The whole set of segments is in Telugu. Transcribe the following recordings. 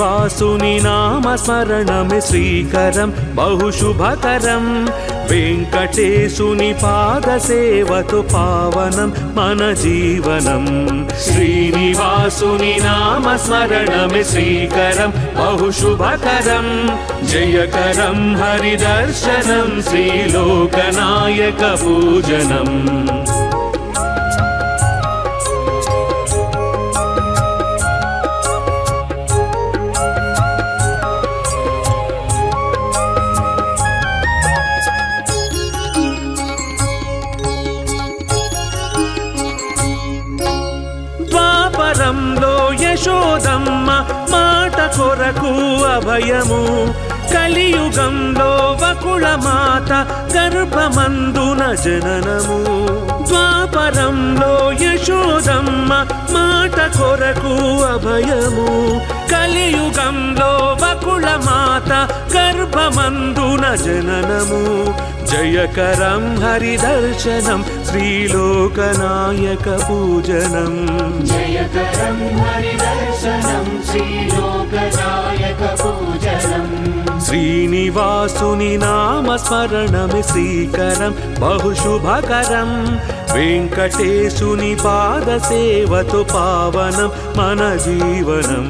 శ్రీనివాసుని నామస్మరణమే శ్రీకరం బహుశుభకరం వెంకటేశుని పాదసేవతో పావనం మన జీవనం శ్రీనివాసుని నామస్మరణమే శ్రీకరం బహుశుభకరం జయకరం హరిదర్శనం శ్రీలోకనాయక పూజనం యశోదమ్మ మాట కొరకు అభయము కలియుగంలో వకుళ మాత గర్భమందున జననము ద్వాపరంలో యశోదమ్మ మాట కొరకు అభయము కలియుగంలో వకుళ మాత గర్భమందున జననము జయకరం హరిదర్శనం శ్రీలోకనాయక పూజనం జయకరం హరిదర్శనం శ్రీలోకనాయక పూజనం శ్రీనివాసుని నామస్మరణమే శ్రీకరం బహుశుభకరం వెంకటేశుని పాదసేవతో పావనం మన జీవనం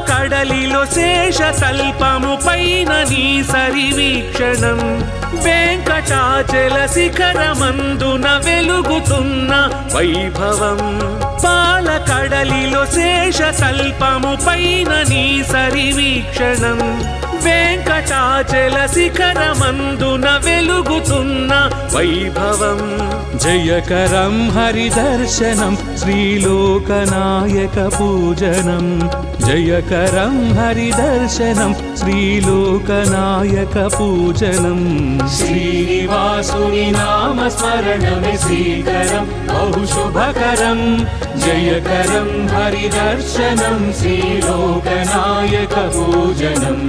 కడలిలో శేషకల్పము పైన నీ సరివీక్షణం వెంకటాచల శిఖరమందున వెలుగుతున్న వైభవం పాల కడలిలో శేషకల్పము పైన నీ సరివీక్షణం వెంకటాచల శిఖరమందున వెలుగుతున్న వైభవం జయకరం హరిదర్శనం శ్రీలోకనాయక పూజనం జయకరం హరిదర్శనం శ్రీలోకనాయక పూజనం శ్రీనివాసుని నామస్మరణమే శ్రీకరం బహుశుభకరం జయకరం హరిదర్శనం శ్రీలోకనాయక పూజనం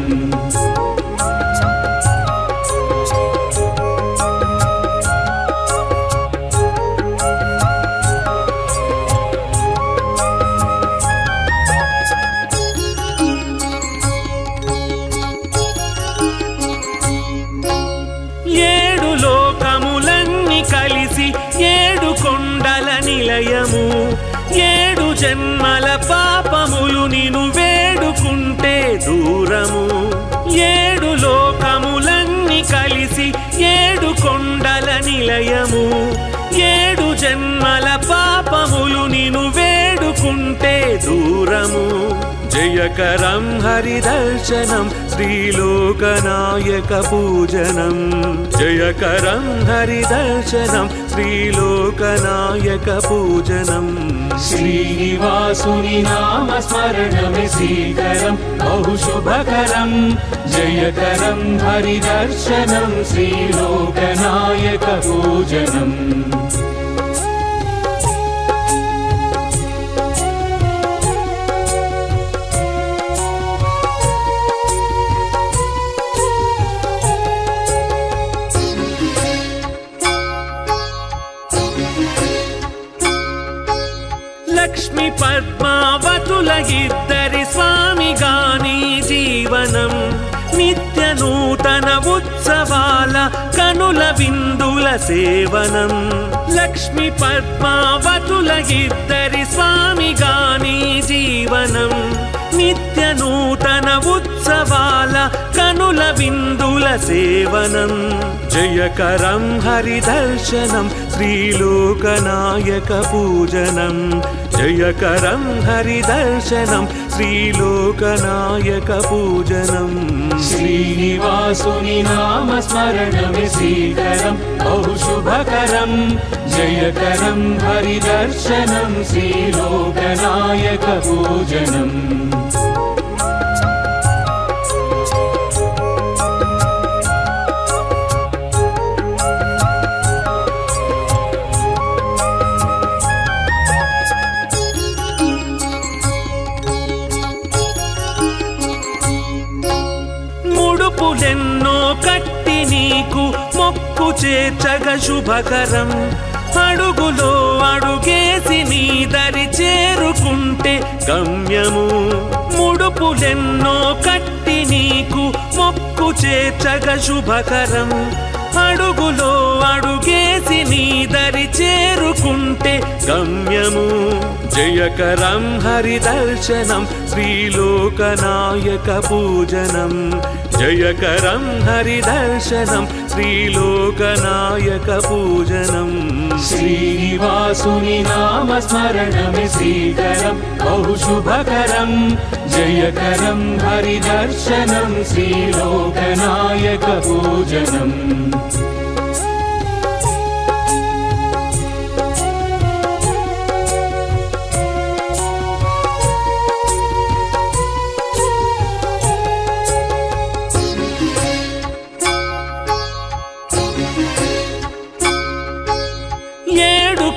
కలిసి ఏడు కొండల నిలయము ఏడు జన్మల పాపములు నిను వేడుకుంటే దూరము ఏడు లోకములన్నీ కలిసి ఏడు కొండల నిలయము ఏడు జన్మల పాపములు నిను వేడుకుంటే దూరము జయకరం హరిదర్శనం శ్రీలోకనాయక పూజనం జయకరం హరిదర్శనం శ్రీలోకనాయక పూజనం శ్రీనివాసుని నామస్మరణమే శ్రీకరం బహుశుభకరం జయకరం హరిదర్శనం శ్రీలోకనాయక పూజనం లక్ష్మి పద్మావతుల ఇద్దరి స్వామిగాని జీవనం నిత్య నూతన ఉత్సవాల కనుల విందుల సేవనం లక్ష్మి పద్మావతుల ఇద్దరి స్వామిగాని జీవనం నిత్య నూతన ఉత్సవాల కనుల విందుల సేవనం జయకరం హరిదర్శనం శ్రీలోకనాయక పూజనం జయకరం హరిదర్శనం శ్రీలోకనాయక పూజనం శ్రీనివాసుని నామస్మరణమే శ్రీకరం బహుశుభకరం జయకరం హరిదర్శనం శ్రీలోకనాయక పూజనం మొక్కు చేర్చగ శుభకరం అడుగులో అడుగేసి నీ దరి చేరుకుంటే గమ్యము ముడుపులెన్నో కట్టి నీకు మొక్కు చేర్చగ శుభకరం అడుగులో అడుగేసి నీ దరి చేరుకుంటే గమ్యము జయకరం హరిదర్శనం శ్రీలోకనాయక పూజనం జయకరం హరిదర్శనం శ్రీలోకనాయక పూజనం శ్రీనివాసుని నామస్మరణమే శ్రీకరం బహుశుభకరం జయకరం హరిదర్శనం శ్రీలోకనాయక పూజనం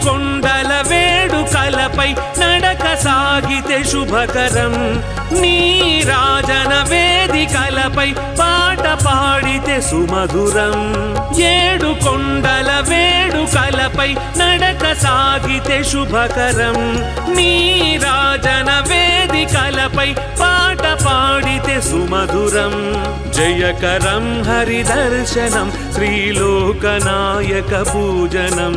కొండల వేడుకలపై నడక సాగితే శుభకరం నీరాజన వేదికలపై పాట పాడితే సుమధురం ఏడు కొండల వేడుకలపై నడక సాగితే శుభకరం నీరాజన వేదికలపై పాట పాడితే సుమధురం జయకరం హరిదర్శనం శ్రీలోకనాయక పూజనం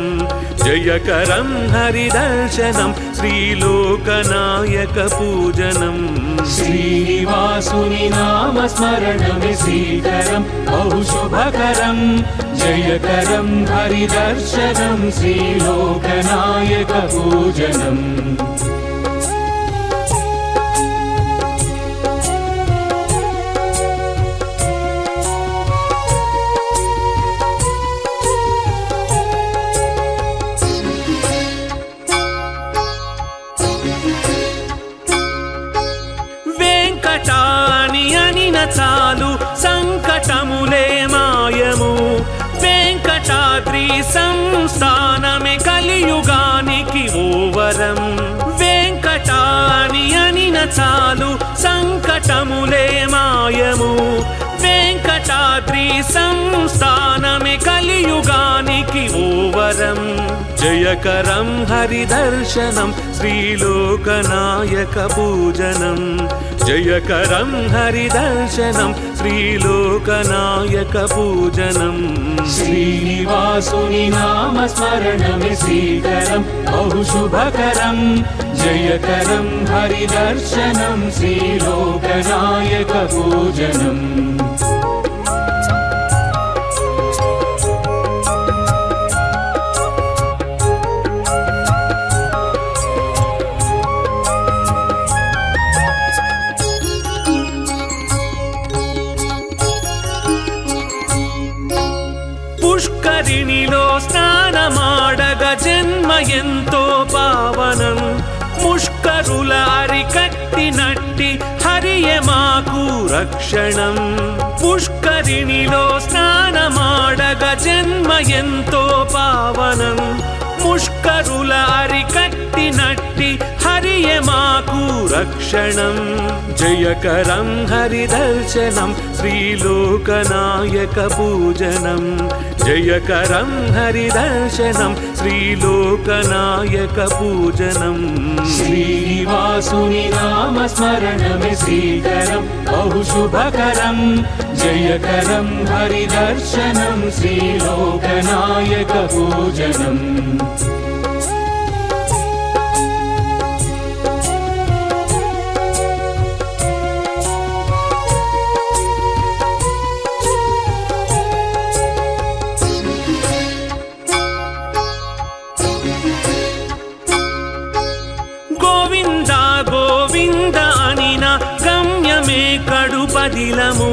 జయకరం హరిదర్శనం శ్రీలోకనాయక పూజనం శ్రీనివాసుని నామస్మరణమే శ్రీకరం బహుశుభకరం జయకరం హరిదర్శనం శ్రీలోకనాయక పూజనం చాలు సంకటములే మాయము వెంకటాద్రి సంస్థానమే కలియుగానికి ఓవరం వెంకటాని అనిన చాలు సంకటములే మాయము వెంకటాద్రి సంస్థానమే కలియుగానికి ఓవరం జయకరం హరిదర్శనం శ్రీలోకనాయక పూజనం జయకరం హరిదర్శనం శ్రీలోకనాయక పూజనం శ్రీనివాసుని నామస్మరణమే శ్రీకరం బహుశుభకరం జయకరం హరిదర్శనం శ్రీలోకనాయక పూజనం పుష్కరిణిలో స్నానమాడగ జన్మ ఎంతో పావనం ముష్కరుల అరికట్టినట్టి హరియే మాకు రక్షణం పుష్కరిణిలో స్నానమాడగ జన్మ ఎంతో పావనం ముష్కరుల అరికట్టినట్టి హరియే మాకు రక్షణం జయకరం హరిదర్శనం శ్రీలోకనాయక పూజనం జయకరం హరిదర్శనం శ్రీలోకనాయక పూజనం శ్రీనివాసుని నామస్మరణమే శ్రీకరం బహుశుభకరం జయకరం హరిదర్శనం శ్రీలోకనాయక పూజనం కడుపదిలము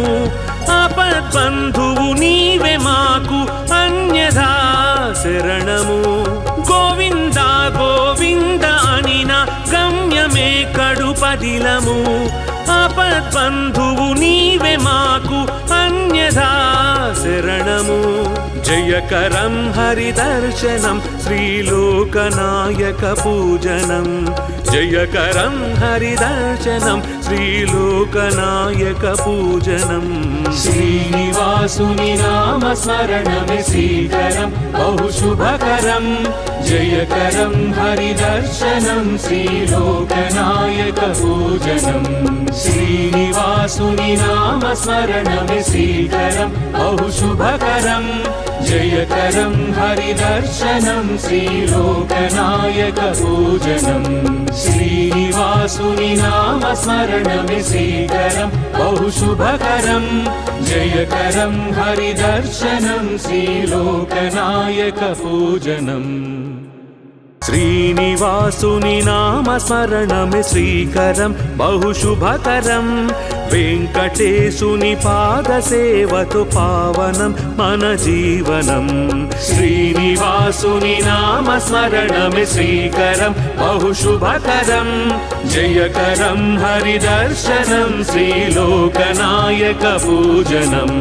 ఆపద్బంధువు నీవే మాకు అన్యథా శరణము గోవింద గోవింద అనిన గమ్యమే కడుపదిలము ఆపద్బంధువు నీవే మాకు అన్యథా శరణము జయకరం హరిదర్శనం శ్రీలోకనాయక పూజనం జయకరం హరిదర్శనం శ్రీలోకనాయక పూజనం శ్రీనివాసుని నామస్మరణమే శ్రీకరం బహుశుభకరం జయకరం హరిదర్శనం శ్రీలోకనాయక పూజనం శ్రీనివాసుని నామస్మరణమే శ్రీకరం బహుశుభకరం జయకరం హరిదర్శనం శ్రీలోకనాయక పూజనం శ్రీనివాసుని నామస్మరణమే శ్రీకరం బహుశుభకరం జయకరం హరిదర్శనం శ్రీలోకనాయక పూజనం శ్రీనివాసుని నామస్మరణమే శ్రీకరం బహుశుభకరం వెంకటేశుని పాదసేవతో పావనం మన జీవనం శ్రీనివాసుని నామస్మరణమే శ్రీకరం బహుశుభకరం జయకరం హరిదర్శనం శ్రీలోకనాయక పూజనం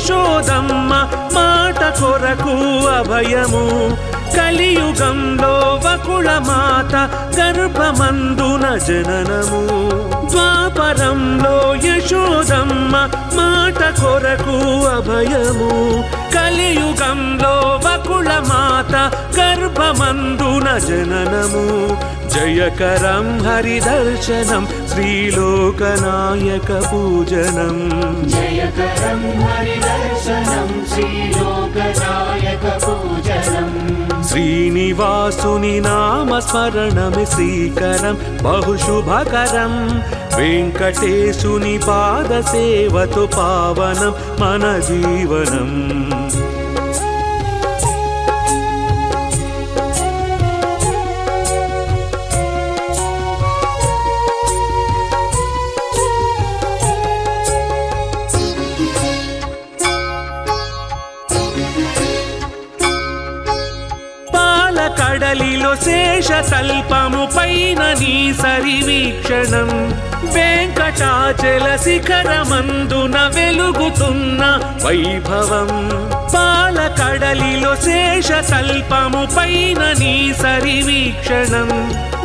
యశోదమ్మ మాట కొరకు అభయము కలియుగంలో వకుళ మాత గర్భమందున జననము ద్వాపరంలో యశోదమ్మ మాట కొరకు అభయము కలియుగంలో వకుళ మాత గర్భమందున జననము జయకరం హరిదర్శనం శ్రీలోకనాయక పూజనం జయకరం హరిదర్శనం శ్రీలోకనాయక పూజనం శ్రీనివాసుని నామస్మరణమే శ్రీకరం బహుశుభకరం వెంకటేశుని పాదసేవతో పావనం మన జీవనం కడలిలో శేషతల్పము పైన నీ సరివీక్షణం వెంకటాచల శిఖరమందున వెలుగుతున్న వైభవం పాలకడలిలో శేషతల్పము పైన నీ సరివీక్షణం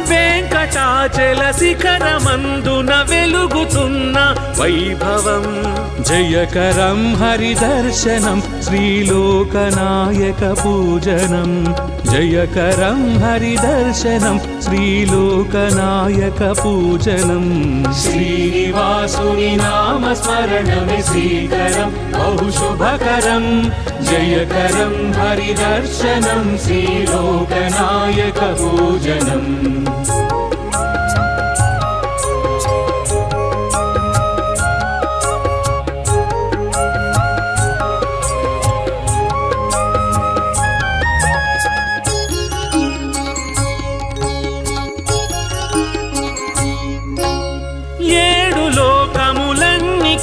వెంకటాచల శిఖరమందున వెలుగుతున్న వైభవం జయకరం హరిదర్శనం శ్రీలోకనాయక పూజనం జయకరం హరిదర్శనం శ్రీలోకనాయక పూజనం శ్రీనివాసుని నామస్మరణమే శ్రీకరం బహుశుభకరం జయకరం హరిదర్శనం శ్రీలోకనాయక పూజనం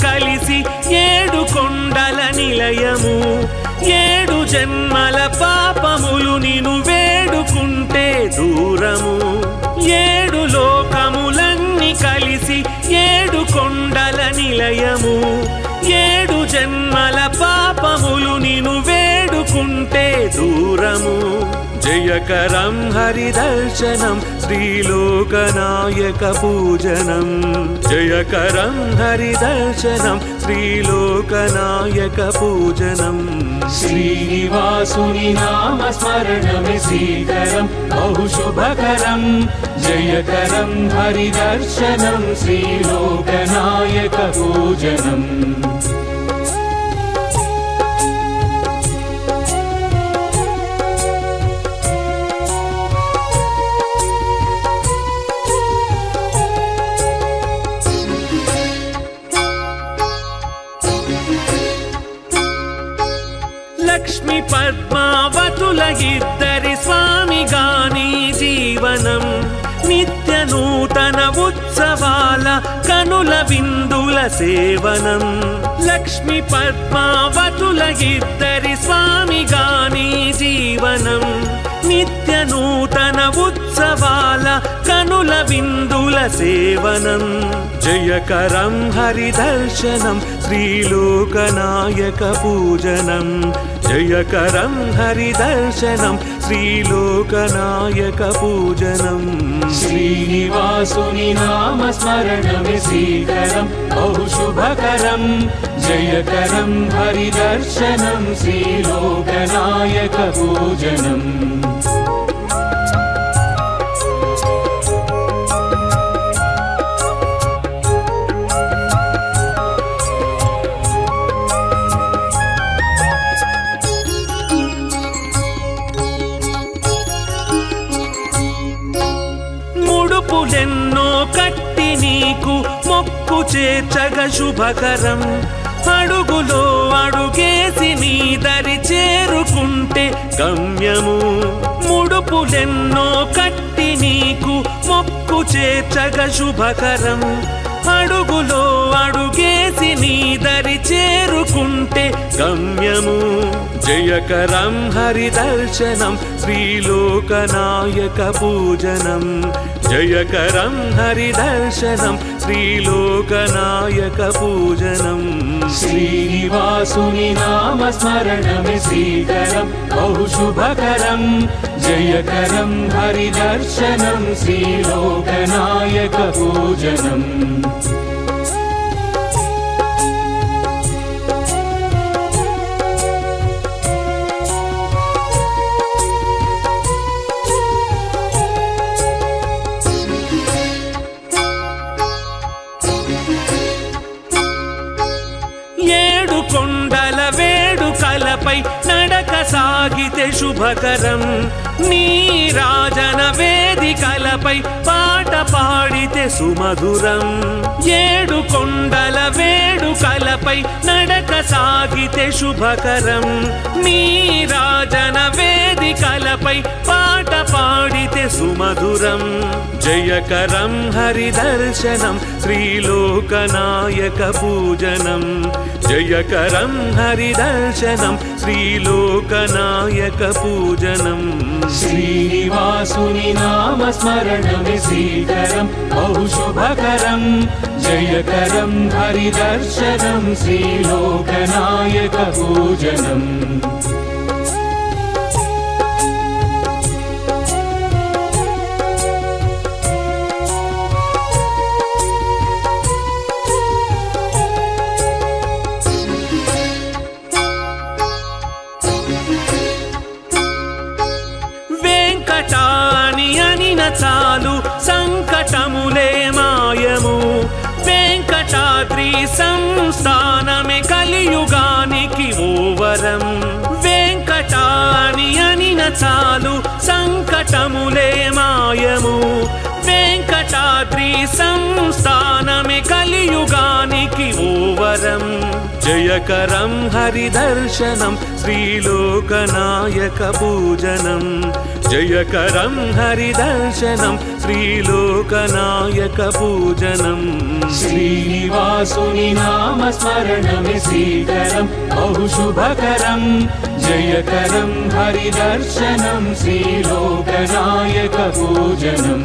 కలిసి ఏడు కొండల నిలయము ఏడు జన్మల పాపములు నిను వేడుకుంటే దూరము ఏడు లోకములన్నీ కలిసి ఏడు కొండల నిలయము ఏడు జన్మల పాపములు నిను వేడుకుంటే దూరము జయకరం హరిదర్శనం శ్రీలోకనాయక పూజనం జయకరం హరిదర్శనం శ్రీలోకనాయక పూజనం శ్రీనివాసుని నామస్మరణమే శ్రీకరం బహుశుభకరం జయకరం హరిదర్శనం శ్రీలోకనాయక పూజనం లక్ష్మి పద్మావతుల ఇద్దరి స్వామిగాని జీవనం నిత్య నూతన ఉత్సవాల కనుల విందుల సేవనం లక్ష్మి పద్మావతుల ఇద్దరి స్వామిగాని జీవనం నిత్య నూతన ఉత్సవాల కనుల విందుల సేవనం జయకరం హరిదర్శనం శ్రీలోకనాయక పూజనం జయకరం హరిదర్శనం శ్రీలోకనాయక పూజనం శ్రీనివాసుని నామస్మరణమే శ్రీకరం బహుశుభకరం జయకరం హరిదర్శనం శ్రీలోకనాయక పూజనం ముడుపులెన్నో కట్టి నీకు మొక్కు చేర్చగ శుభకరం అడుగులో అడుగేసి నీ దరి చేరుకుంటే గమ్యము ముడుపులెన్నో కట్టి నీకు మొక్కు చేర్చగ శుభకరం అడుగులో అడుగేసి నీ దరి చేరుకుంటే గమ్యము జయకరం హరిదర్శనం శ్రీలోకనాయక పూజనం జయకరం హరిదర్శనం శ్రీలోకనాయక పూజనం శ్రీనివాసుని నామస్మరణమే శ్రీకరం బహుశుభకరం జయకరం హరిదర్శనం శ్రీలోకనాయక పూజనం కొండల వేడుకలపై నడక సాగితే శుభకరం నీ రాజన వేదికలపై పాట పాడితే సుమధురం ఏడు కొండల వేడుకలపై నడక సాగితే శుభకరం నీ రాజన వేదికలపై పాట పాడితే సుమధురం జయకరం హరిదర్శనం శ్రీలోకనాయక పూజనం జయకరం హరిదర్శనం శ్రీలోకనాయక పూజనం శ్రీనివాసుని నామస్మరణమే శ్రీకరం బహుశుభకరం జయకరం హరిదర్శనం శ్రీలోకనాయక పూజనం చాలు సంకటములే మాయము వెంకటాద్రి సంస్థానమే కలియుగానికి ఓవరం వెంకటాని అనిన చాలు సంకటములే మాయము వెంకటాద్రి సంస్థానమే కలియుగానికి ఓవరం జయకరం హరిదర్శనం శ్రీలోకనాయక పూజనం జయకరం హరిదర్శనం శ్రీలోకనాయక పూజనం శ్రీనివాసుని నామస్మరణమే శ్రీకరం బహుశుభకరం జయకరం హరిదర్శనం శ్రీలోకనాయక పూజనం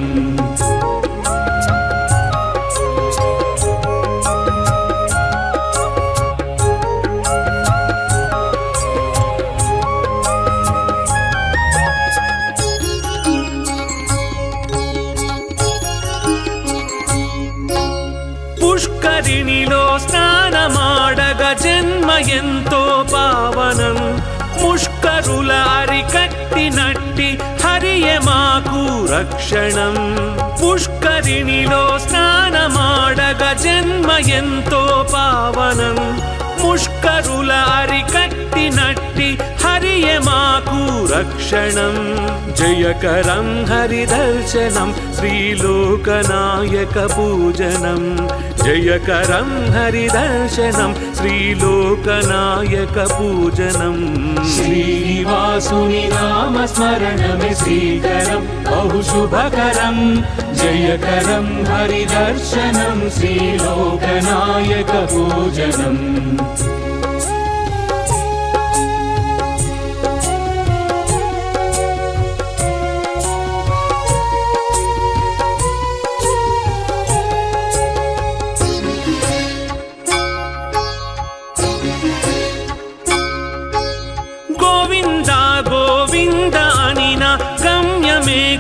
పుష్కరిణిలో స్నానమాడగ జన్మ ఎంతో పావనం ముష్కరుల అరికట్టినట్టి హరియ మాకు రక్షణం పుష్కరిణిలో స్నానమాడగ జన్మ ఎంతో పావనం ముష్కరుల అరికట్టినట్టి हरिये माकु रक्षणं जयकरं हरिदर्शनं श्रीलोकनायकपूजनं जयकरं हरिदर्शनं श्रीलोकनायकपूजनं श्रीनिवासुनि नामस्मरणमे श्रीकरं बहु शुभकरं जयकरं हरिदर्शनं श्रीलोकनायकपूजनम्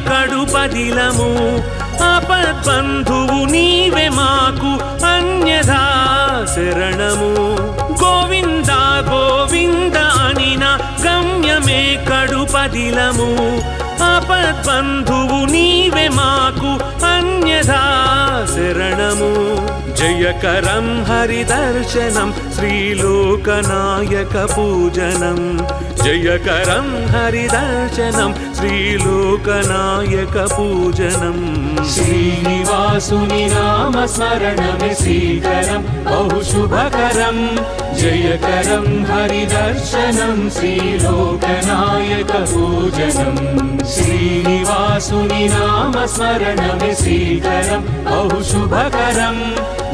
కడుపదిలము ఆపద్బంధువు నీవే మాకు అన్యథా శరణము గోవింద గోవింద అనిన గమ్యమే కడుపదిలము ఆపద్బంధువు నీవే మాకు అన్యథా శరణము జయకరం హరిదర్శనం శ్రీలోకనాయకపూజనం जयकरं हरिदर्शनं श्रीलोकनायकपूजनं श्रीनिवासुनि नामस्मरणमे श्रीकरं बहु शुभकरं जयकरं हरिदर्शनं श्रीलोकनायकपूजनं श्रीनिवासुनि नामस्मरणमे श्रीकरं बहु शुभकरं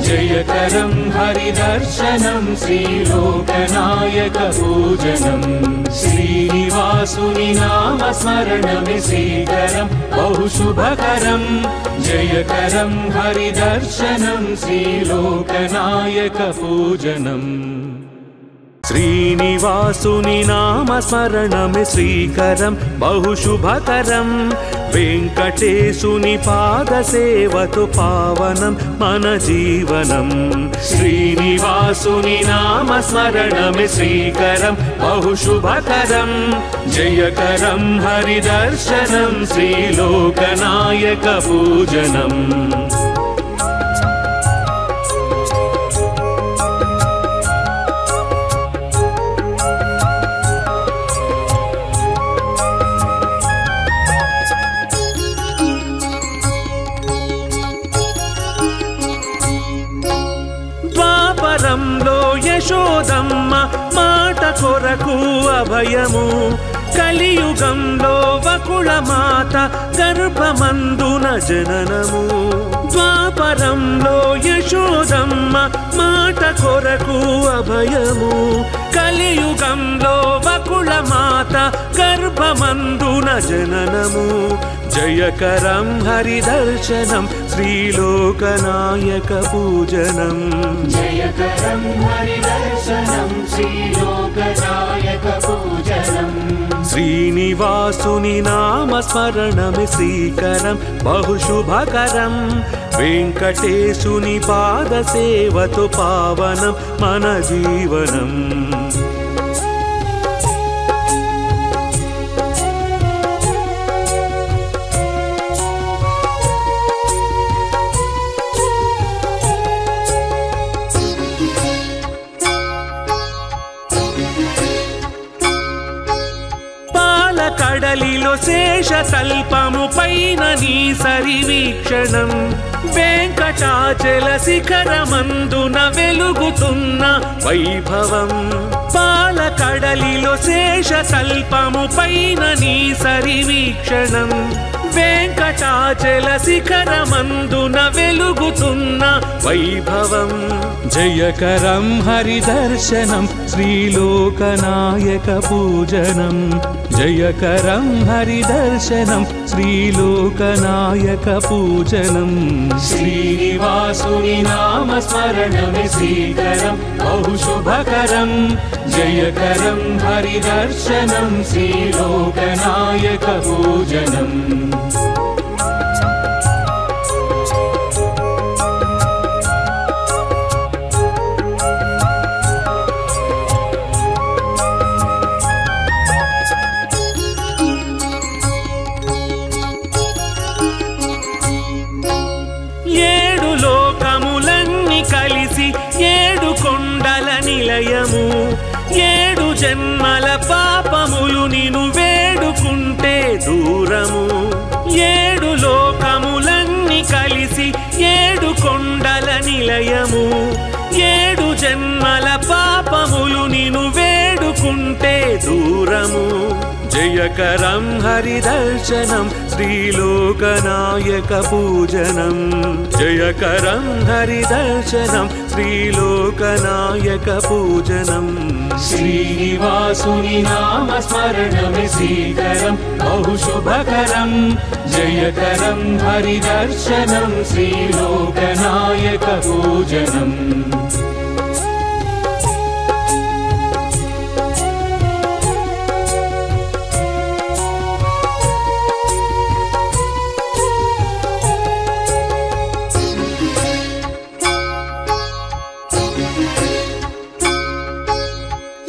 जयकरं हरिदर्शनं श्रीलोकनायकपूजनं श्रीनिवासुनि नामस्मरणमे श्रीकरं बहु शुभकरं जयकरं हरिदर्शनं श्रीलोकनायकपूजनम् श्रीनिवासुनि नामस्मरणमे श्रीकरं बहु शुभकरं वेङ्कटेशुनि पादसेवतु पावनं मन जीवनं श्रीनिवासुनि नामस्मरणमे श्रीकरं बहु शुभकरं जयकरं हरिदर्शनं श्रीलोकनायकपूजनम् యశోదమ్మ మాట కొరకు అభయము కలియుగంలో వకుళ మాత గర్భమందున జననము ద్వాపరంలో యశోదమ్మ మాట కొరకు అభయము కలియుగంలో వకుళ మాత గర్భమందున జననము జయకరం హరిదర్శనం శ్రీలోకనాయకపూజనం जयकरं हरिदर्शनं श्रीलोकनायकपूजनं श्रीनिवासुनि नामस्मरणमे श्रीकरं बहु शुभकरं वेङ्कटेशुनि पादसेवतु पावनं मन जीवनम् కడలిలో శేషతల్పము పైన నీ సరివీక్షణం వెంకటాచల శిఖరమందున వెలుగుతున్న వైభవం పాలకడలిలో శేషతల్పము పైన నీ సరివీక్షణం వెంకటాచల శిఖరమందున వెలుగుతున్న వైభవం జయకరం హరిదర్శనం శ్రీలోకనాయకపూజనం జయకరం హరిదర్శనం శ్రీలోకనాయకపూజనం श्रीनिवासुनि नामस्मरणमे श्रीकरं बहु शुभकरं जयकरं हरिदर्शनं श्रीलोकनायकपूजनम् ఏడు కొండల నిలయము ఏడు జన్మల పాపము నిలయము ఏడు జన్మల పాపములు నిను వేడుకుంటే దూరము జయకరం హరిదర్శనం శ్రీలోకనాయక పూజనం జయకరం హరిదర్శనం శ్రీలోకనాయక పూజనం శ్రీనివాసుని నామ స్మరణమే శ్రీకరం బహుశుభకరం జయకరం హరిదర్శనం శ్రీలోకనాయక పూజనం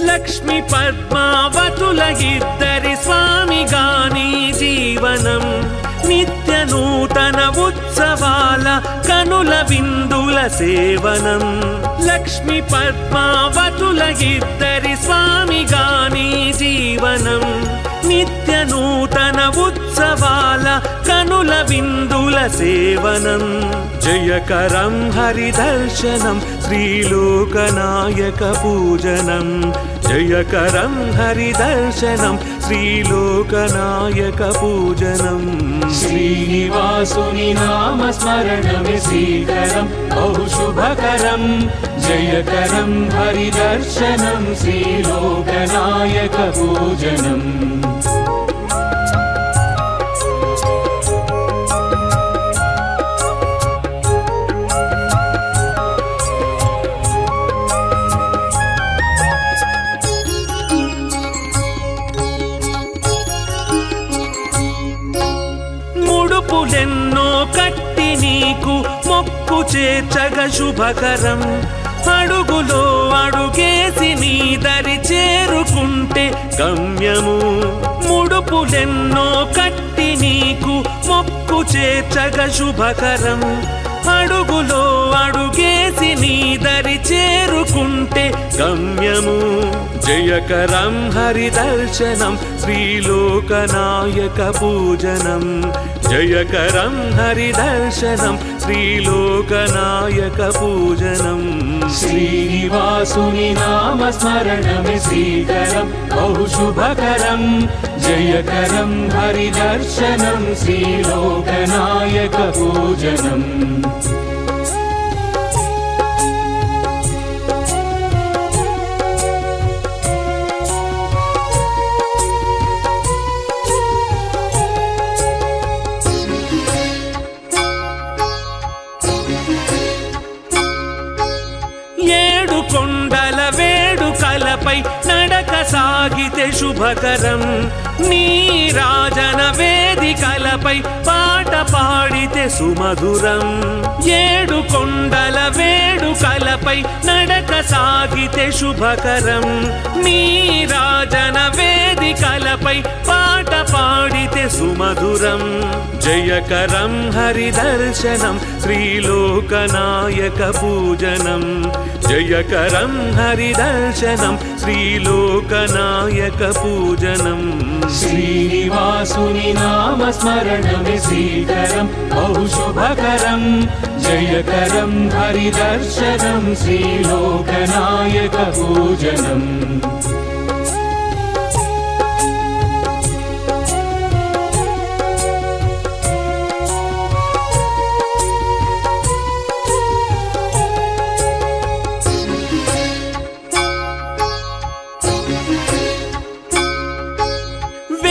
లక్ష్మి పద్మావతుల ఇద్దరి స్వామిగాని జీవనం నిత్య నూతన ఉత్సవాల కనుల విందుల సేవనం లక్ష్మి పద్మావతుల ఇద్దరి స్వామిగాని జీవనం నిత్య నూతన ఉత్సవాల కనుల విందుల సేవనం జయకరం హరిదర్శనం శ్రీలోకనాయక పూజనం జయకరం హరిదర్శనం శ్రీలోకనాయక పూజనం శ్రీనివాసుని నామ స్మరణమే శ్రీకరం బహుశుభకరం జయకరం హరిదర్శనం శ్రీలోకనాయక పూజనం ముడుపులెన్నో కట్టి నీకు మొక్కు చేర్చగ శుభకరం అడుగులో అడుగేసి నీ దరి చేరుకుంటే గమ్యము ముడుపులెన్నో కట్టి నీకు మొక్కు చేర్చగ శుభకరం అడుగులో అడుగేసి నీ దరి చేరుకుంటే గమ్యము జయకరం హరిదర్శనం శ్రీలోకనాయక పూజనం జయకరం హరిదర్శనం శ్రీలోకనాయక పూజనం శ్రీనివాసుని నామ స్మరణమే శ్రీకరం బహుశుభకరం జయకరం హరిదర్శనం శ్రీలోకనాయక పూజనం ఏడు కొండల వేడుకలపై నడక సాగితే శుభకరం నీ రాజన వేదికలపై పాట పాడితే సుమధురం ఏడు కొండల వేడుకలపై నడక సాగితే శుభకరం నీ రాజన వేదికలపై పాట పాడితే సుమధురం జయకరం హరిదర్శనం శ్రీలోకనాయక పూజనం జయకరం హరిదర్శనం శ్రీలోకనాయక పూజనం శ్రీనివాసుని నామ స్మరణమే శ్రీకరం బహుశుభకరం జయకరం హరిదర్శనం శ్రీలోకనాయక పూజనం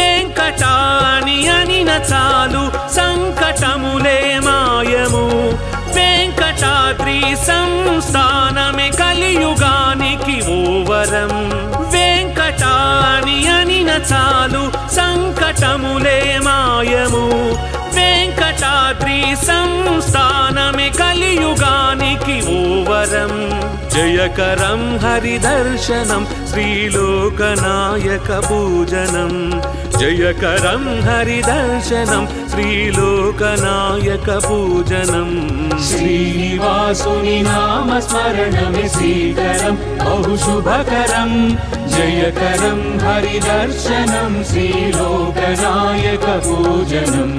వెంకటాని అనిన చాలు సంకటములే మాయము వెంకటాద్రి సంస్థానమే కలియుగానికి ఓవరం వెంకటాని అనిన చాలు సంకటములే మాయము వెంకటాద్రి సంస్థానమే కలియుగానికి ఓవరం జయకరం హరిదర్శనం శ్రీలోకనాయక పూజనం జయకరం హరిదర్శనం శ్రీలోకనాయక పూజనం శ్రీనివాసుని నామ స్మరణమే శ్రీకరం బహుశుభకరం జయకరం హరిదర్శనం శ్రీలోకనాయక పూజనం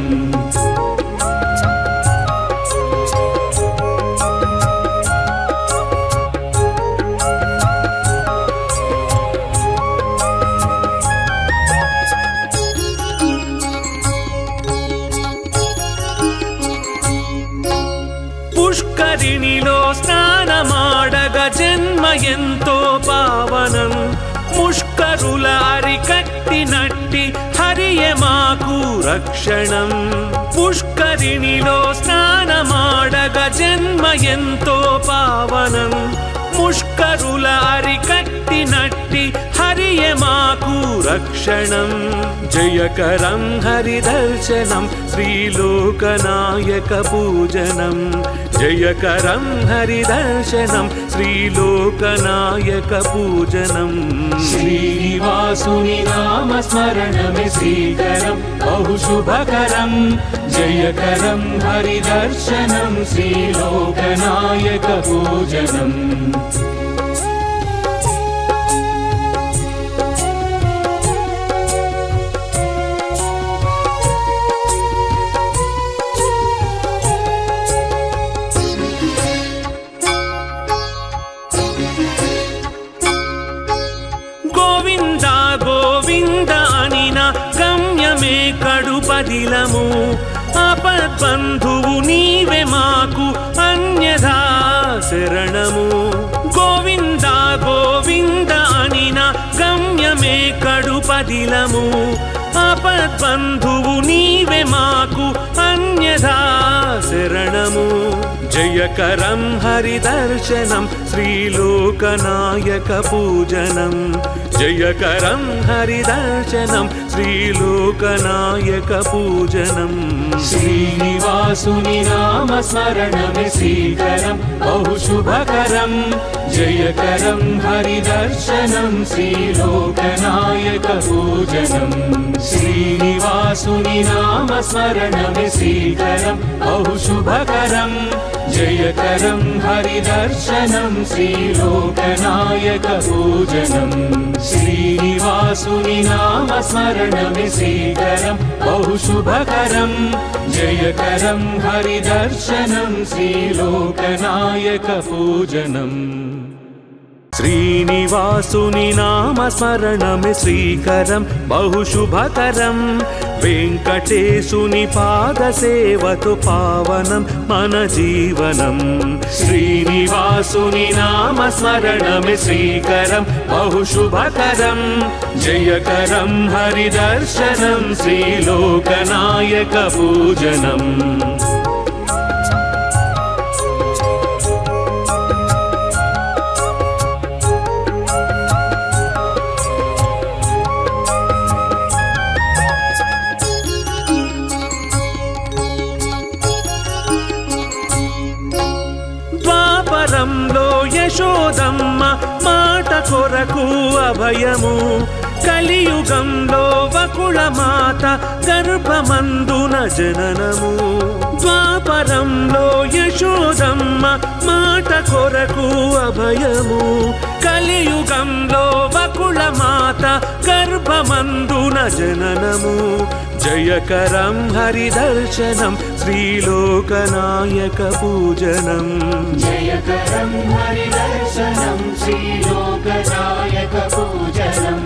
ఎంతో పావనం ముష్కరుల అరికట్టినట్టి హరియే మాకు రక్షణం పుష్కరిణిలో స్నానమాడగ జన్మ ఎంతో పావనం ముష్కరుల అరికట్టినట్టి హరియే మాకు రక్షణం జయకరం హరిదర్శనం శ్రీలోకనాయక పూజనం జయకరం హరిదర్శనం శ్రీలోకనాయక పూజనం శ్రీనివాసుని నామస్మరణమే శ్రీకరం బహుశుభకరం జయకరం హరిదర్శనం శ్రీలోకనాయక పూజనం కడుపదిలము ఆపద్బంధువు నీవే మాకు అన్యథా శరణము గోవింద గోవింద అనిన గమ్యమే కడుపదిలము ఆపద్బంధువు నీవే మాకు అన్యథా శరణము జయకరం హరిదర్శనం శ్రీలోకనాయక పూజనం జయకరం హరిదర్శనం శ్రీలోకనాయక పూజనం శ్రీనివాసుని నామస్మరణమే శ్రీకరం బహుశుభకరం జయకరం హరిదర్శనం శ్రీలోకనాయక పూజనం శ్రీనివాసుని నామస్మరణమే శ్రీకరం బహుశుభకరం జయకరం హరిదర్శనం శ్రీలోకనాయక పూజనం శ్రీనివాసుని నామస్మరణమే శ్రీకరం బహుశుభకరం జయకరం హరిదర్శనం శ్రీలోకనాయక పూజనం శ్రీనివాసుని నామస్మరణమే శ్రీకరం బహుశుభకరం వెంకటేశుని పాదసేవతో పావనం మన జీవనం శ్రీనివాసుని నామస్మరణమే శ్రీకరం బహుశుభకరం జయకరం హరిదర్శనం శ్రీలోకనాయక పూజనం యశోదమ్మ మాట కొరకు అభయము కలియుగంలో వకుళ మాత గర్భమందున జననము ద్వాపరంలో యశోదమ్మ మాట కొరకు అభయము కలియుగంలో వకుళ మాత గర్భమందున జననము జయకరం హరిదర్శనం శ్రీలోకనాయక పూజనం జయకరం హరిదర్శనం శ్రీలోకనాయక పూజనం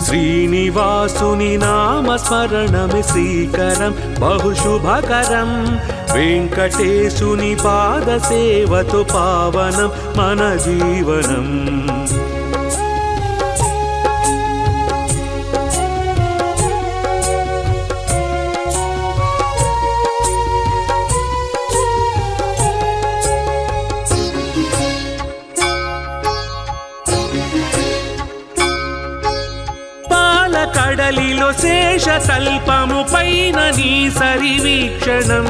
శ్రీనివాసుని నామస్మరణమే శ్రీకరం బహుశుభకరం వెంకటేశుని పాదసేవతో పావనం మన జీవనం కడలిలో శేష తల్పము పైన నీ సరివీక్షణం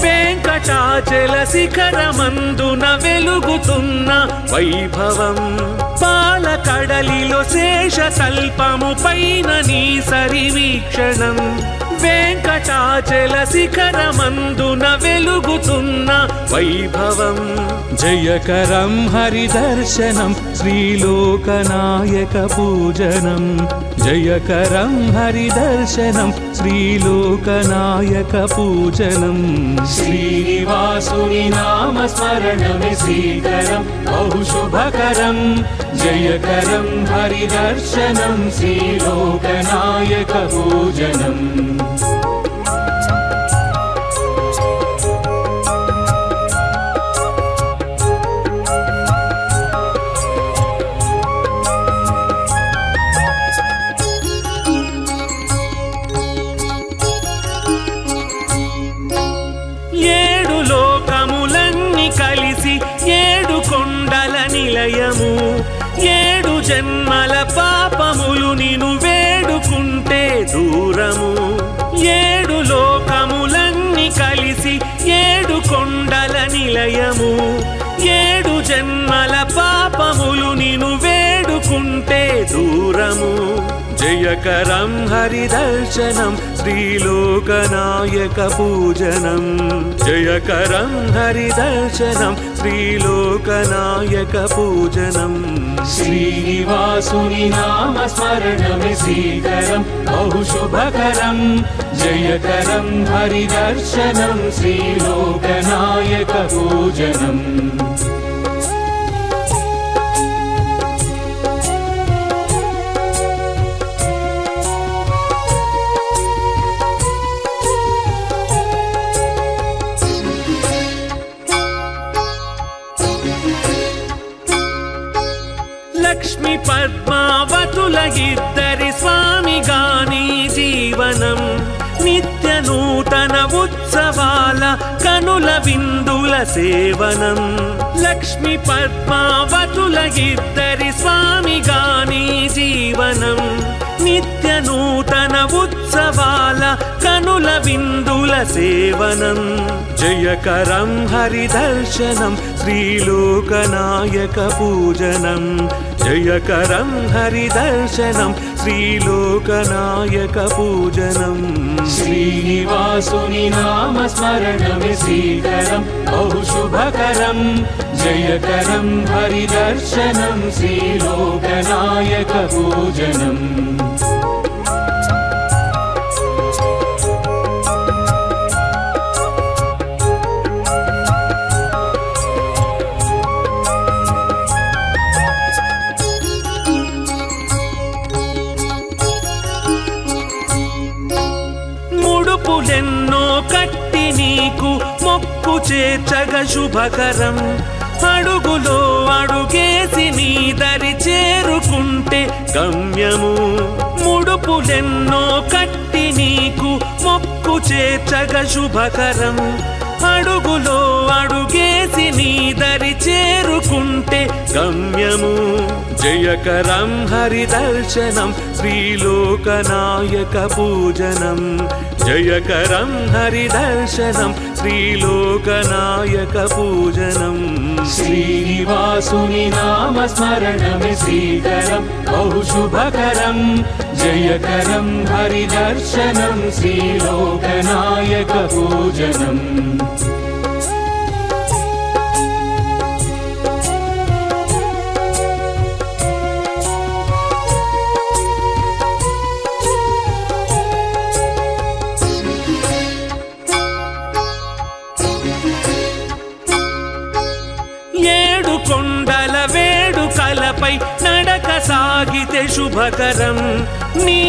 వెంకటాచల శిఖరమందున వెలుగుతున్న వైభవం పాల కడలిలో శేష తల్పము పైన నీ సరివీక్షణం వెంకటాచల శిఖరమందున వెలుగుతున్న వైభవం జయకరం హరిదర్శనం శ్రీలోకనాయక పూజనం జయకరం హరిదర్శనం శ్రీలోకనాయక పూజనం శ్రీనివాసుని నామస్మరణమే శ్రీకరం బహుశుభకరం జయకరం హరిదర్శనం శ్రీలోకనాయక పూజనం జన్మల పాపములు నిను వేడుకుంటే దూరము 7 లోకములన్నీ కలిసి 7 కొండల నిలయము 7 జన్మల పాపములు నిను వేడుకుంటే దూరము జయకరం హరిదర్శనం శ్రీలోకనాయక పూజనం జయకరం హరిదర్శనం శ్రీలోకనాయక పూజనం శ్రీనివాసుని నామ స్మరణమే శ్రీకరం బహుశుభకరం జయకరం హరిదర్శనం శ్రీలోకనాయక పూజనం లక్ష్మి పద్మావతుల ఇద్దరి స్వామిగాని జీవనం నిత్య నూతన ఉత్సవాల కనుల విందుల సేవనం లక్ష్మి పద్మావతుల ఇద్దరి స్వామిగాని జీవనం నిత్య నూతన ఉత్సవాల కనుల విందుల సేవనం జయకరం హరిదర్శనం శ్రీలోకనాయక పూజనం జయకరం హరిదర్శనం శ్రీలోకనాయక పూజనం శ్రీనివాసుని నామ స్మరణమే శ్రీకరం బహుశుభకరం జయకరం హరిదర్శనం శ్రీలోకనాయక పూజనం ముడుపులెన్నో కట్టి నీకు మొక్కు చేర్చగ శుభకరం అడుగులో అడుగేసి నీ దరి చేరుకుంటే గమ్యము ముడుపులెన్నో కట్టి నీకు మొక్కు చేర్చగ శుభకరం అడుగులో అడుగేసి నీ దరి చేరుకుంటే గమ్యము జయకరం హరిదర్శనం శ్రీలోకనాయక పూజనం జయకరం హరిదర్శనం శ్రీలోకనాయక పూజనం శ్రీనివాసుని నామ స్మరణమే శ్రీకరం బహుశుభకరం జయకరం హరిదర్శనం శ్రీలోకనాయక పూజనం కొండల వేడుకలపై నడక సాగితే శుభకరం నీ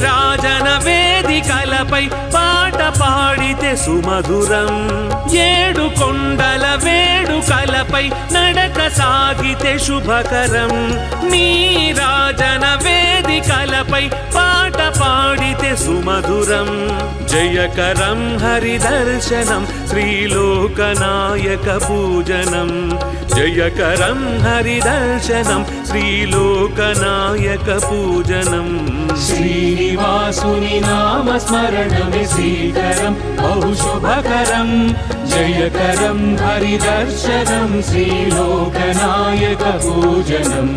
రాజన వేదికలపై పాట పాడితే సుమధురం 7 కొండల వేడుకలపై నడక సాగితే శుభకరం నీ రాజన వేదికలపై పాట పాడితే సుమధురం జయకరం హరిదర్శనం శ్రీలోకనాయక పూజనం జయకరం హరిదర్శనం శ్రీలోకనాయక పూజనం శ్రీనివాసుని నామ స్మరణమే శ్రీకరం బహుశుభకరం జయకరం హరిదర్శనం శ్రీలోకనాయక పూజనం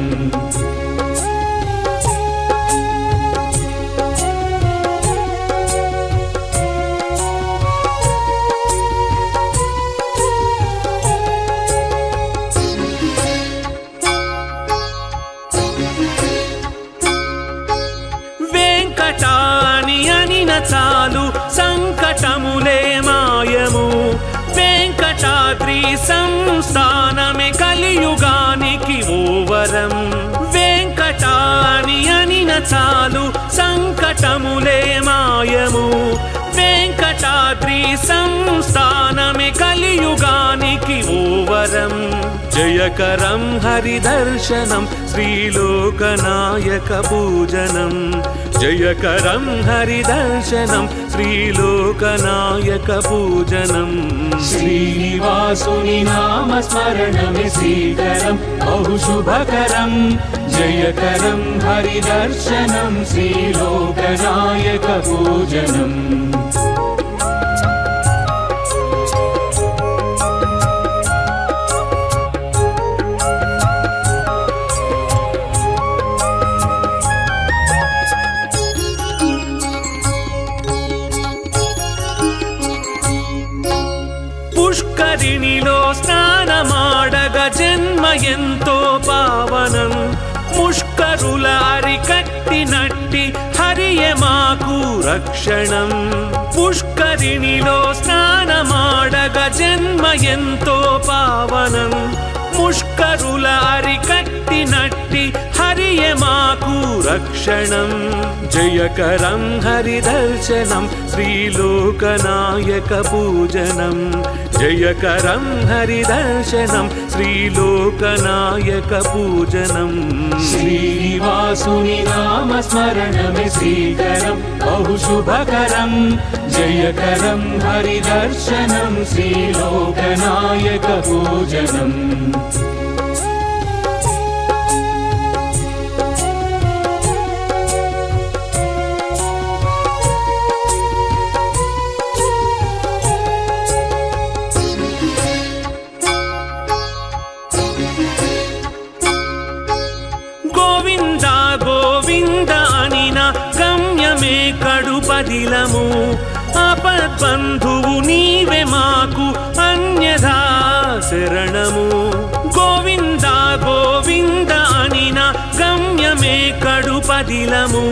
చాలు సంకటములే మాయము వెంకటాద్రి సంస్థానమే కలియుగానికి ఓవరం వెంకటాని అనిన చాలు సంకటములే మాయము వెంకటాద్రి సంస్థానమే కలియుగానికి ఓవరం జయకరం హరిదర్శనం శ్రీలోకనాయక పూజనం జయకరం హరిదర్శనం శ్రీలోకనాయక పూజనం శ్రీనివాసుని నామస్మరణమే శ్రీకరం బహుశుభకరం జయకరం హరిదర్శనం శ్రీలోకనాయక పూజనం పుష్కరిణిలో స్నానమాడగ జన్మ ఎంతో పావనం ముష్కరుల అరికట్టినట్టి హరియే మాకు రక్షణం పుష్కరిణిలో స్నానమాడగ జన్మ ఎంతో పావనం ముష్కరుల అరికట్టినట్టి హరియే మాకు రక్షణం జయకరం హరిదర్శనం శ్రీలోకనాయక పూజనం జయకరం హరిదర్శనం శ్రీలోకనాయక పూజనం శ్రీనివాసుని నామస్మరణమే శ్రీకరం బహుశుభకరం జయకరం హరిదర్శనం శ్రీలోకనాయక పూజనం కడుపదిలము ఆపద్బంధువు నీవే మాకు అన్యథా శరణము గోవింద గోవింద అనిన గమ్యమే కడుపదిలము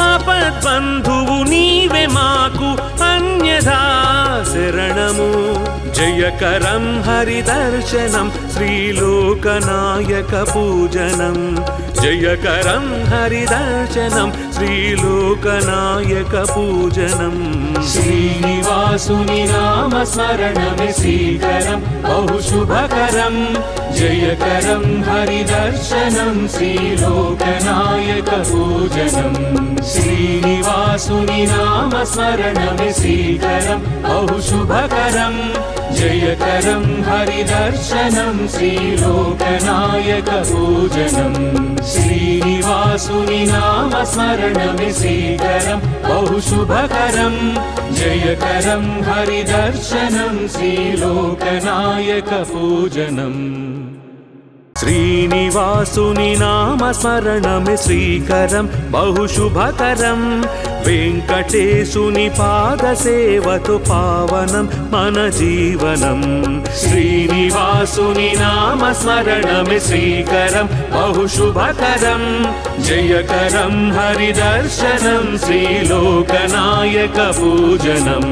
ఆపద్బంధువు నీవే మాకు అన్యథా శరణము జయకరం హరిదర్శనం శ్రీలోకనాయక పూజనం జయకరం హరిదర్శనం శ్రీలోకనాయక పూజనం శ్రీనివాసుని నామస్మరణమే శ్రీకరం బహుశుభకరం జయకరం హరిదర్శనం శ్రీలోకనాయక పూజనం శ్రీనివాసుని నామస్మరణమే శ్రీకరం బహుశుభకరం జయకరం హరిదర్శనం శ్రీలోకనాయక పూజనం శ్రీనివాసుని నామస్మరణమే శ్రీకరం బహుశుభకరం జయకరం హరిదర్శనం శ్రీలోకనాయక పూజనం శ్రీనివాసుని నామస్మరణమే శ్రీకరం బహుశుభకరం వెంకటేశుని పాదసేవతో పావనం మన జీవనం శ్రీనివాసుని నామస్మరణమే శ్రీకరం బహుశుభకరం జయకరం హరిదర్శనం శ్రీలోకనాయక పూజనం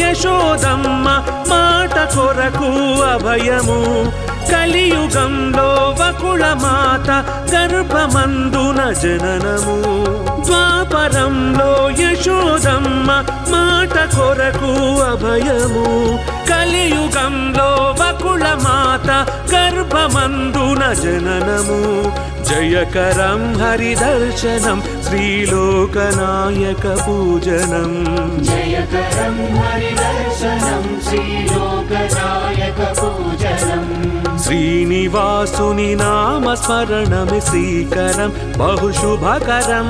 యశోదమ్మ మాట కొరకు అభయము కలియుగంలో వకుళ మాత గర్భమందున జననము ద్వాపరంలో యశోదమ్మ మాట కొరకు అభయము కలియుగంలో వకుళ మాత గర్భమందున జననము జయకరం హరిదర్శనం శ్రీలోకనాయక పూజనం జయకరం హరిదర్శనం శ్రీలోకనాయక పూజనం శ్రీనివాసుని నామస్మరణమే శ్రీకరం బహుశుభకరం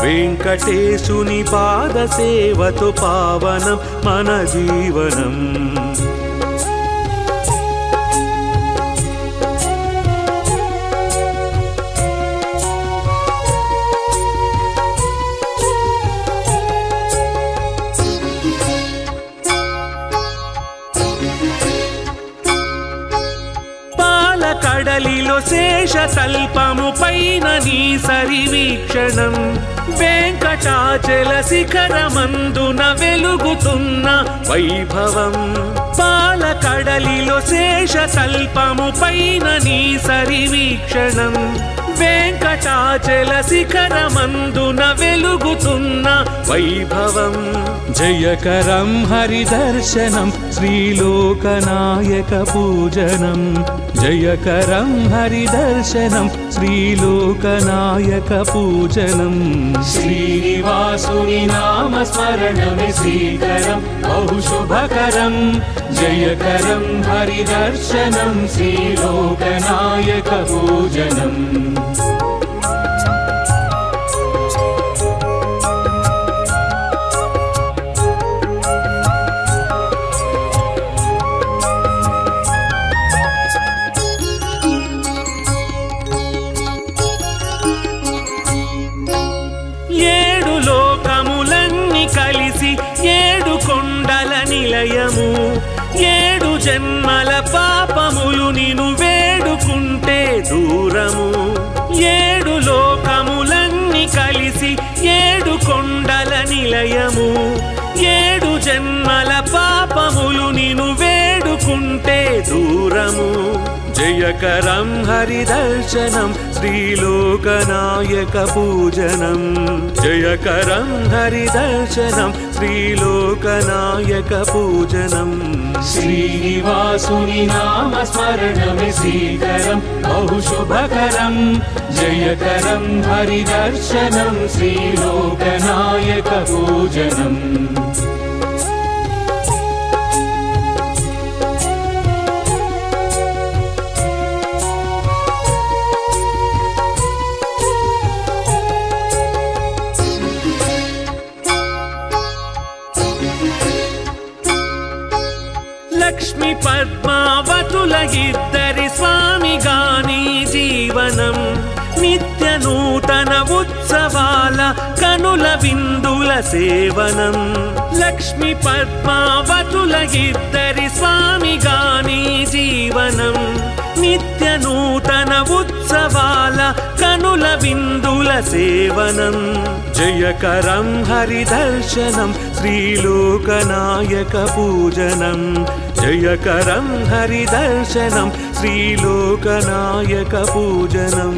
వెంకటేశుని పాదసేవతో పావనం మన జీవనం కడలిలో శేష తల్పము పైన నీ సరి వీక్షణం వెంకటాచల శిఖరమందున వెలుగుతున్న వైభవం పాలకడలిలో శేషతల్పము పైన నీ సరివీక్షణం వెంకటాచల శిఖరమందున వెలుగుతున్న వైభవం జయకరం హరిదర్శనం శ్రీలోకనాయక పూజనం జయకరం హరిదర్శనం శ్రీలోకనాయక పూజనం శ్రీనివాసుని నామస్మరణమే శ్రీకరం బహుశుభకరం జయకరం హరిదర్శనం శ్రీలోకనాయక పూజనం ఏడు లోకములన్నీ కలిసి ఏడు కొండల నిలయము ఏడు జన్మల పాపములు నిను వేడుకుంటే దూరము ఏడు లోకములన్నీ కలిసి ఏడు కొండల నిలయము ఏడు జన్మల పాపములు నిను వేడుకుంటే దూరము జయకరం హరిదర్శనం శ్రీలోకనాయక పూజనం జయకరం హరిదర్శనం శ్రీలోకనాయక పూజనం శ్రీనివాసుని నామస్మరణమే శ్రీకరం బహుశుభకరం జయకరం హరిదర్శనం శ్రీలోకనాయక పూజనం లక్ష్మి పద్మావతుల ఇద్దరి స్వామిగాని జీవనం నిత్య నూతన ఉత్సవాల కనుల విందుల సేవనం లక్ష్మి పద్మావతుల ఇద్దరి స్వామిగాని జీవనం నిత్య నూతన ఉత్సవాల కనుల విందుల సేవనం జయకరం హరిదర్శనం శ్రీలోకనాయక పూజనం జయకరం హరిదర్శనం శ్రీలోకనాయక పూజనం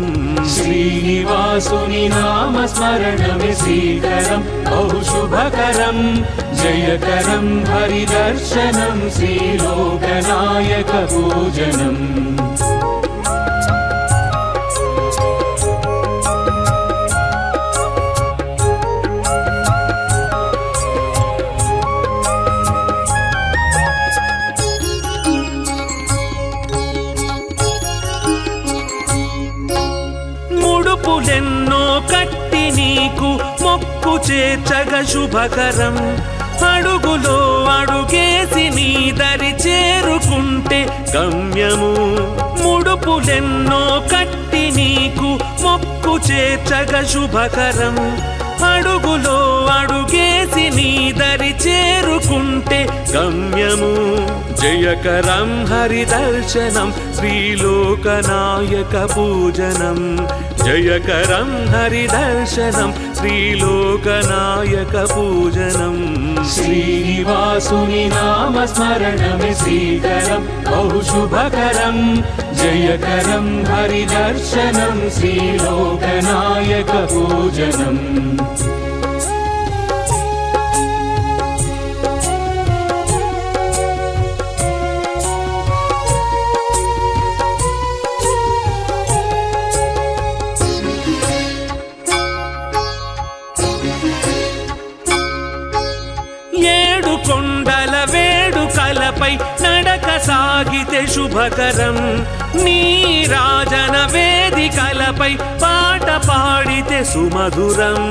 శ్రీనివాసుని నామస్మరణమే శ్రీకరం బహుశుభకరం జయకరం హరిదర్శనం శ్రీలోకనాయక పూజనం ముడుపులెన్నో కట్టి నీకు మొక్కు చేర్చగ శుభకరం అడుగులో అడుగేసి నీ దరి చేరుకుంటే గమ్యము ముడుపులెన్నో కట్టి నీకు మొక్కు చేర్చగ శుభకరం అడుగులో అడుగేసి నీ దరి చేరుకుంటే గమ్యము జయకరం హరిదర్శనం శ్రీలోకనాయక పూజనం జయకరం హరిదర్శనం శ్రీలోకనాయక పూజనం శ్రీనివాసుని నామస్మరణమే శ్రీకరం బహుశుభకరం జయకరం హరిదర్శనం శ్రీలోకనాయక పూజనం ఏడు కొండల వేడుకలపై నడక సాగితే శుభకరం నీ రాజన వేదికలపై పాట పాడితే సుమధురం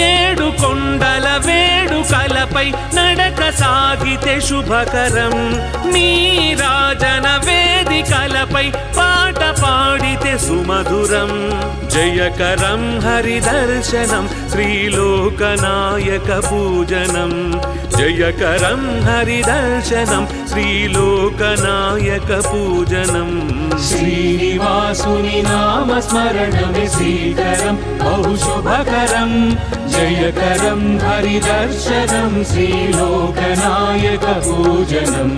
ఏడు కొండల వేడుకలపై నడక సాగితే శుభకరం నీ రాజన వేదికలపై పాట పాడితే సుమధురం జయకరం హరిదర్శనం శ్రీలోకనాయక పూజనం జయకరం హరిదర్శనం శ్రీలోకనాయక పూజనం శ్రీనివాసుని నామస్మరణమే శ్రీకరం బహుశుభకరం జయకరం హరిదర్శనం శ్రీలోకనాయక పూజనం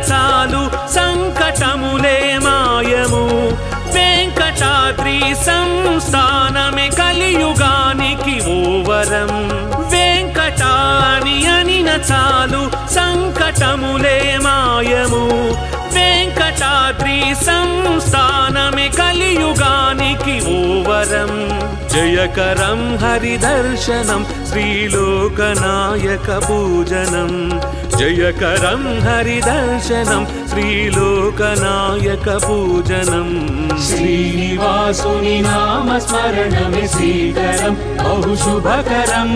చాలు సంకటములే మాయము వెంకటాద్రి సంస్థానమే కలియుగానికి ఓవరం వెంకటాని అనిన చాలు సంకటములే మాయము వెంకటాద్రి సంస్థానమే కలియుగానికి ఓవరం జయకరం హరిదర్శనం శ్రీలోకనాయక పూజనం జయకరం హరిదర్శనం శ్రీలోకనాయక పూజనం శ్రీనివాసుని నామస్మరణమే శ్రీకరం బహుశుభకరం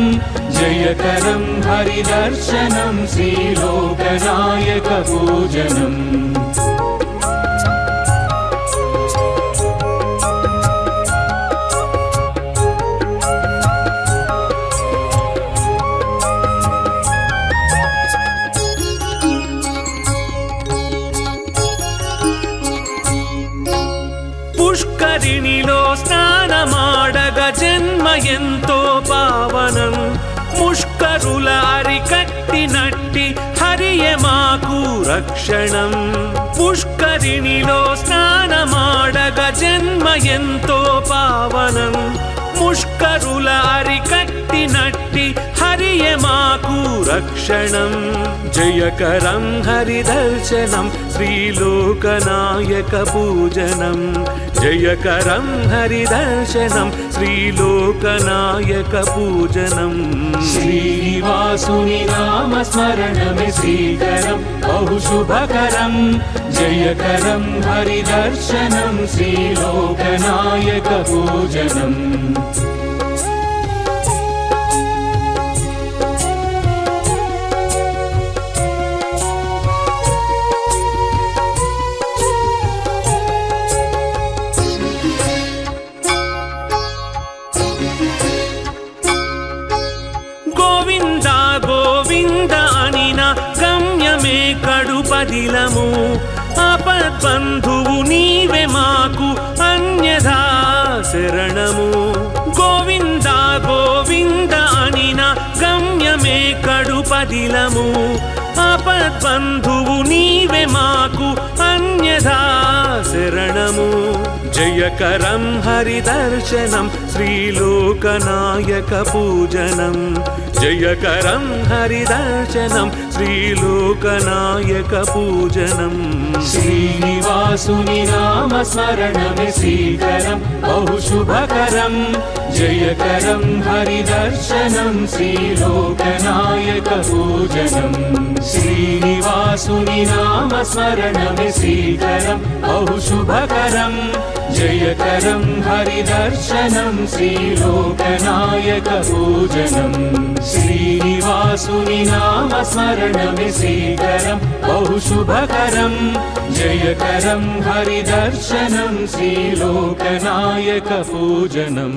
జయకరం హరిదర్శనం శ్రీలోకనాయక పూజనం పుష్కరిణిలో స్నానమాడగ జన్మ ఎంతో పావనం ముష్కరుల అరికట్టినట్టి హరియే మాకు రక్షణం పుష్కరిణిలో స్నానమాడగ జన్మ ఎంతో పావనం ముష్కరుల అరికట్టినట్టి హరియే మాకు రక్షణం జయకరం హరిదర్శనం శ్రీలోకనాయక పూజనం జయకరం హరిదర్శనం శ్రీలోకనాయక పూజనం శ్రీనివాసుని నామస్మరణమే శ్రీకరం బహుశుభకరం జయకరం హరిదర్శనం శ్రీలోకనాయక పూజనం కడుపదిలము ఆపద్బంధువు నీవే మాకు అన్యథా శరణము గోవింద గోవింద అనిన గమ్యమే కడుపదిలము ఆపద్బంధువు నీవే మాకు అన్యథా శరణము జయకరం హరిదర్శనం శ్రీలోకనాయక పూజనం జయకరం హరిదర్శనం శ్రీలోకనాయక పూజనం శ్రీనివాసుని నామస్మరణమే శ్రీకరం బహుశుభకరం జయకరం హరిదర్శనం శ్రీలోకనాయక పూజనం శ్రీనివాసుని నామస్మరణమే శ్రీకరం బహుశుభకరం జయకరం హరిదర్శనం శ్రీలోకనాయక పూజనం శ్రీనివాసుని నామస్మరణమే శ్రీకరం బహుశుభకరం జయకరం హరిదర్శనం శ్రీలోకనాయక పూజనం